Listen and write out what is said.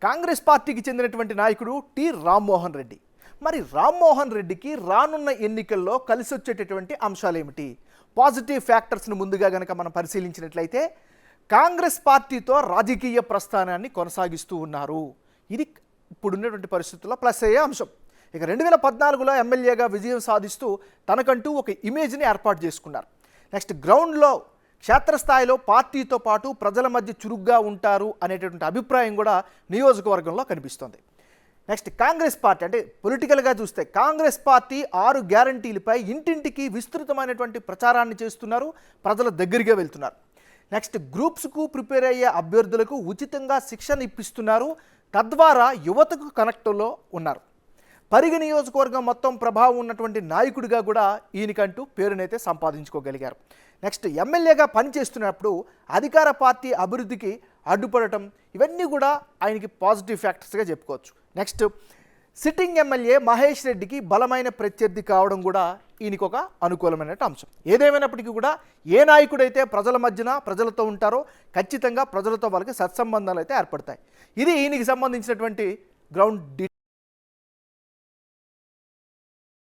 కాంగ్రెస్ పార్టీకి చెందినటువంటి నాయకుడు టి రామ్మోహన్ రెడ్డి. మరి రామ్మోహన్ రెడ్డికి రానున్న ఎన్నికల్లో కలిసి వచ్చేటటువంటి అంశాలు ఏమిటి? పాజిటివ్ ఫ్యాక్టర్స్ని ముందుగా గనక మనం పరిశీలించినట్లయితే కాంగ్రెస్ పార్టీతో రాజకీయ ప్రస్థానాన్ని కొనసాగిస్తూ ఉన్నారు. ఇది ఇప్పుడున్నటువంటి పరిస్థితుల్లో ప్లస్ అయ్యే అంశం. ఇక 2014లో ఎమ్మెల్యేగా విజయం సాధిస్తూ తనకంటూ ఒక ఇమేజ్ని ఏర్పాటు చేసుకున్నారు. నెక్స్ట్ గ్రౌండ్లో క్షేత్రస్థాయిలో పార్టీతో పాటు ప్రజల మధ్య చురుగ్గా ఉంటారు అనేటటువంటి అభిప్రాయం కూడా నియోజకవర్గంలో కనిపిస్తుంది. నెక్స్ట్ కాంగ్రెస్ పార్టీ అంటే పొలిటికల్గా చూస్తే కాంగ్రెస్ పార్టీ 6 గ్యారంటీలపై ఇంటింటికి విస్తృతమైనటువంటి ప్రచారాన్ని చేస్తున్నారు, ప్రజల దగ్గరగా వెళ్తున్నారు. నెక్స్ట్ గ్రూప్స్కు ప్రిపేర్ అయ్యే అభ్యర్థులకు ఉచితంగా శిక్షణ ఇప్పిస్తున్నారు, తద్వారా యువతకు కనెక్ట్లో ఉన్నారు. పరిగి నియోజకవర్గం మొత్తం ప్రభావం ఉన్నటువంటి నాయకుడిగా కూడా ఈయనకంటూ పేరునైతే సంపాదించుకోగలిగారు. నెక్స్ట్ ఎమ్మెల్యేగా పనిచేస్తున్నప్పుడు అధికార పార్టీ అభివృద్ధికి అడ్డుపడటం, ఇవన్నీ కూడా ఆయనకి పాజిటివ్ ఫ్యాక్టర్స్గా చెప్పుకోవచ్చు. నెక్స్ట్ సిట్టింగ్ ఎమ్మెల్యే మహేష్ రెడ్డికి బలమైన ప్రత్యర్థి కావడం కూడా ఈయనకి ఒక అనుకూలమైన అంశం. ఏదేమైనప్పటికీ కూడా ఏ నాయకుడైతే ప్రజల మధ్యన ప్రజలతో ఉంటారో ఖచ్చితంగా ప్రజలతో వాళ్ళకి సత్సంబంధాలు అయితే ఏర్పడతాయి. ఇది ఈయనకి సంబంధించినటువంటి గ్రౌండ్